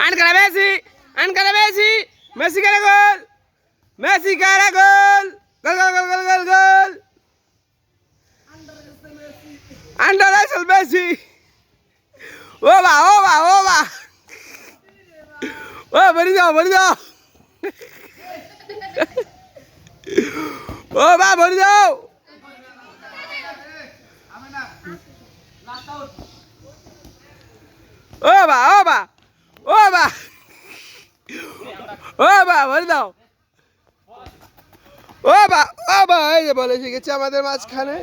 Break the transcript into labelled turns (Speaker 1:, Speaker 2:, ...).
Speaker 1: Ankara Messi, Ankara Messi, Messi kara gol, Messi kara gol, gol gol gol gol gol gol. Under Russell Messi. Oba oba oba. Oh bari daw bari daw. Oba bari daw. Oba oba oba. Oba bari daw. ওবা ওবা এই যে বলে শিখেছে আমাদের মাঝখানে